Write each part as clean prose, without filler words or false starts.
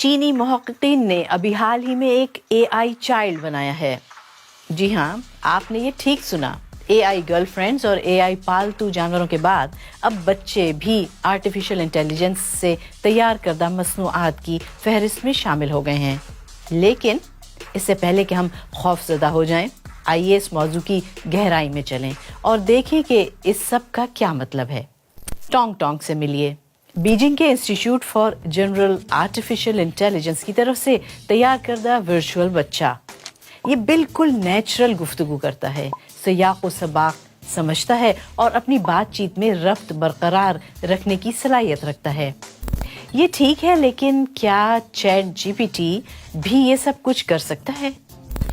چینی محققین نے ابھی حال ہی میں ایک اے آئی چائلڈ بنایا ہے۔ جی ہاں، آپ نے یہ ٹھیک سنا، اے آئی گرل فرینڈز اور اے آئی پالتو جانوروں کے بعد اب بچے بھی آرٹیفیشل انٹیلیجنس سے تیار کردہ مصنوعات کی فہرست میں شامل ہو گئے ہیں۔ لیکن اس سے پہلے کہ ہم خوف زدہ ہو جائیں، آئیے اس موضوع کی گہرائی میں چلیں اور دیکھیں کہ اس سب کا کیا مطلب ہے۔ ٹانگ ٹانگ سے ملیے۔ بیجنگ کے institute for general artificial intelligence کی طرف سے تیار کردہ ورچوئل بچہ یہ بالکل نیچرل گفتگو کرتا ہے، سیاق و سباق سمجھتا ہے اور اپنی بات چیت میں ربط برقرار رکھنے کی صلاحیت رکھتا ہے۔ یہ ٹھیک ہے، لیکن کیا چیٹ جی پی ٹی بھی یہ سب کچھ کر سکتا ہے؟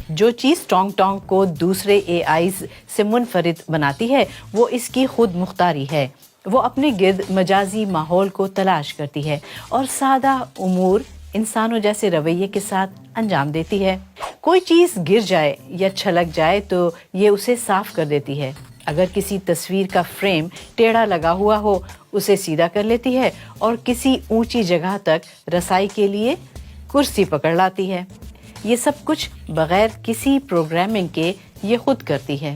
جو چیز ٹانگ ٹانگ کو دوسرے اے آئیز سے منفرد بناتی ہے وہ اس کی خود مختاری ہے۔ وہ اپنے گرد مجازی ماحول کو تلاش کرتی ہے اور سادہ امور انسانوں جیسے رویے کے ساتھ انجام دیتی ہے۔ کوئی چیز گر جائے یا چھلک جائے تو یہ اسے صاف کر دیتی ہے۔ اگر کسی تصویر کا فریم ٹیڑھا لگا ہوا ہو اسے سیدھا کر لیتی ہے اور کسی اونچی جگہ تک رسائی کے لیے کرسی پکڑ لاتی ہے۔ یہ سب کچھ بغیر کسی پروگرامنگ کے یہ خود کرتی ہے۔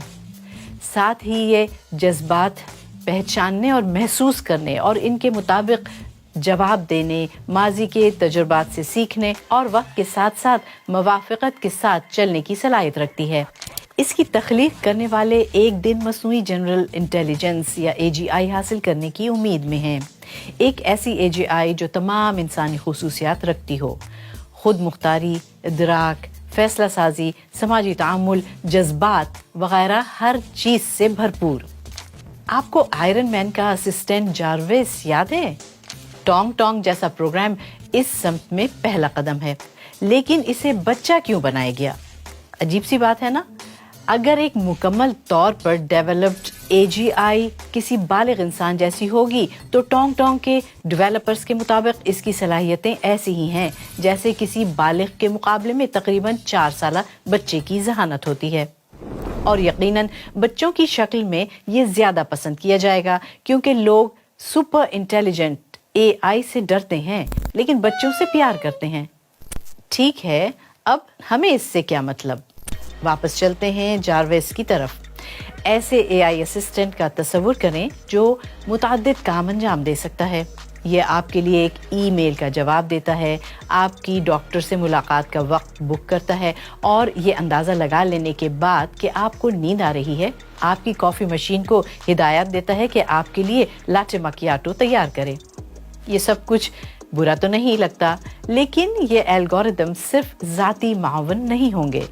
ساتھ ہی یہ جذبات پہچاننے اور محسوس کرنے اور ان کے مطابق جواب دینے، ماضی کے تجربات سے سیکھنے اور وقت کے ساتھ ساتھ موافقت کے ساتھ چلنے کی صلاحیت رکھتی ہے۔ اس کی تخلیق کرنے والے ایک دن مصنوعی جنرل انٹیلیجنس یا اے جی آئی حاصل کرنے کی امید میں ہیں۔ ایک ایسی اے جی آئی جو تمام انسانی خصوصیات رکھتی ہو، خود مختاری، ادراک، فیصلہ سازی، سماجی تعامل، جذبات وغیرہ ہر چیز سے بھرپور۔ آپ کو آئرن مین کا اسسٹنٹ جارویس یاد ہے؟ ٹانگ ٹانگ جیسا پروگرام اس سمت میں پہلا قدم ہے، لیکن اسے بچہ کیوں بنایا گیا؟ عجیب سی بات ہے نا؟ اگر ایک مکمل طور پر ڈیولپڈ اے جی آئی کسی بالغ انسان جیسی ہوگی تو ٹانگ ٹانگ کے ڈیولپرز کے مطابق اس کی صلاحیتیں ایسی ہی ہیں جیسے کسی بالغ کے مقابلے میں تقریباً 4 سالہ بچے کی ذہانت ہوتی ہے۔ اور یقیناً بچوں کی شکل میں یہ زیادہ پسند کیا جائے گا کیونکہ لوگ سپر انٹیلیجنٹ اے آئی سے ڈرتے ہیں لیکن بچوں سے پیار کرتے ہیں۔ ٹھیک ہے، اب ہمیں اس سے کیا مطلب؟ واپس چلتے ہیں جارویس کی طرف۔ ایسے اے آئی اسسٹنٹ کا تصور کریں جو متعدد کام انجام دے سکتا ہے۔ یہ آپ کے لیے ایک ای میل کا جواب دیتا ہے، آپ کی ڈاکٹر سے ملاقات کا وقت بک کرتا ہے اور یہ اندازہ لگا لینے کے بعد کہ آپ کو نیند آ رہی ہے، آپ کی کافی مشین کو ہدایت دیتا ہے کہ آپ کے لیے لاٹے مکیاٹو تیار کرے۔ یہ سب کچھ برا تو نہیں لگتا، لیکن یہ الگوریدم صرف ذاتی معاون نہیں ہوں گے۔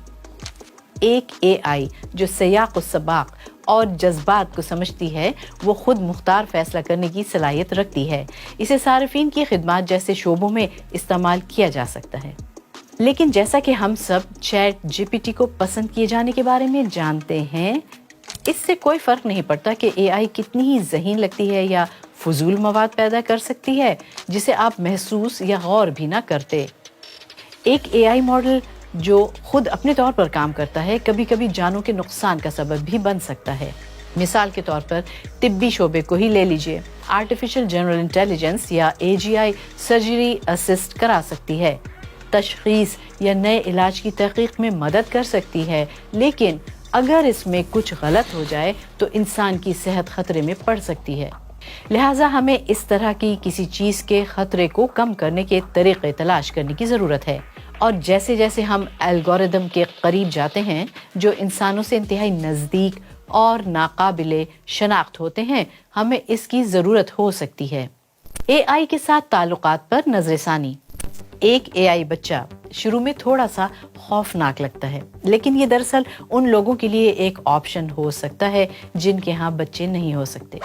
ایک اے آئی جو سیاق و سباق اور جذبات کو سمجھتی ہے وہ خود مختار فیصلہ کرنے کی صلاحیت رکھتی ہے۔ اسے صارفین کی خدمات جیسے شعبوں میں استعمال کیا جا سکتا ہے۔ لیکن جیسا کہ ہم سب چیٹ جی پی ٹی کو پسند کیے جانے کے بارے میں جانتے ہیں، اس سے کوئی فرق نہیں پڑتا کہ اے آئی کتنی ہی ذہین لگتی ہے یا فضول مواد پیدا کر سکتی ہے جسے آپ محسوس یا غور بھی نہ کرتے۔ ایک اے آئی ماڈل جو خود اپنے طور پر کام کرتا ہے کبھی کبھی جانوں کے نقصان کا سبب بھی بن سکتا ہے۔ مثال کے طور پر طبی شعبے کو ہی لے لیجئے۔ آرٹیفیشل جنرل انٹیلیجنس یا اے جی آئی سرجری اسسٹ کرا سکتی ہے، تشخیص یا نئے علاج کی تحقیق میں مدد کر سکتی ہے، لیکن اگر اس میں کچھ غلط ہو جائے تو انسان کی صحت خطرے میں پڑ سکتی ہے۔ لہٰذا ہمیں اس طرح کی کسی چیز کے خطرے کو کم کرنے کے طریقے تلاش کرنے کی ضرورت ہے۔ اور جیسے جیسے ہم الگوریدم کے قریب جاتے ہیں جو انسانوں سے انتہائی نزدیک اور ناقابل شناخت ہوتے ہیں، ہمیں اس کی ضرورت ہو سکتی ہے۔ اے آئی کے ساتھ تعلقات پر نظر ثانی۔ ایک اے آئی بچہ شروع میں تھوڑا سا خوفناک لگتا ہے، لیکن یہ دراصل ان لوگوں کے لیے ایک آپشن ہو سکتا ہے جن کے ہاں بچے نہیں ہو سکتے،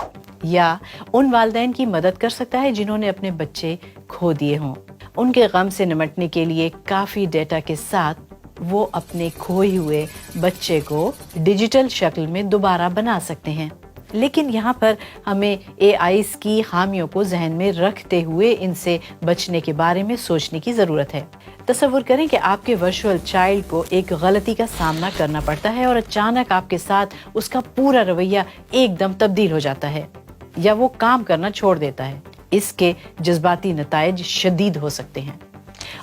یا ان والدین کی مدد کر سکتا ہے جنہوں نے اپنے بچے کھو دیے ہوں۔ ان کے غم سے نمٹنے کے لیے کافی ڈیٹا کے ساتھ وہ اپنے کھوئے ہوئے بچے کو ڈیجیٹل شکل میں دوبارہ بنا سکتے ہیں۔ لیکن یہاں پر ہمیں اے آئیز کی خامیوں کو ذہن میں رکھتے ہوئے ان سے بچنے کے بارے میں سوچنے کی ضرورت ہے۔ تصور کریں کہ آپ کے ورچوئل چائلڈ کو ایک غلطی کا سامنا کرنا پڑتا ہے اور اچانک آپ کے ساتھ اس کا پورا رویہ ایک دم تبدیل ہو جاتا ہے یا وہ کام کرنا چھوڑ دیتا ہے۔ اس کے جذباتی نتائج شدید ہو سکتے ہیں۔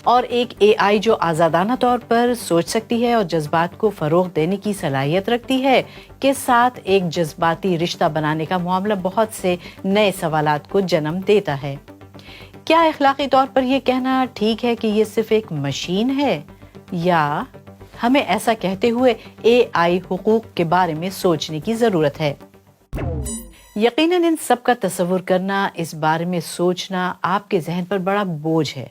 اور ایک اے آئی جو آزادانہ طور پر سوچ سکتی ہے اور جذبات کو فروغ دینے کی صلاحیت رکھتی ہے کے ساتھ ایک جذباتی رشتہ بنانے کا معاملہ بہت سے نئے سوالات کو جنم دیتا ہے۔ کیا اخلاقی طور پر یہ کہنا ٹھیک ہے کہ یہ صرف ایک مشین ہے، یا ہمیں ایسا کہتے ہوئے اے آئی حقوق کے بارے میں سوچنے کی ضرورت ہے؟ یقیناً ان سب کا تصور کرنا، اس بارے میں سوچنا آپ کے ذہن پر بڑا بوجھ ہے۔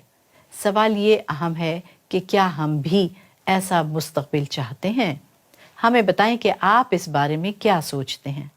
سوال یہ اہم ہے کہ کیا ہم بھی ایسا مستقبل چاہتے ہیں؟ ہمیں بتائیں کہ آپ اس بارے میں کیا سوچتے ہیں۔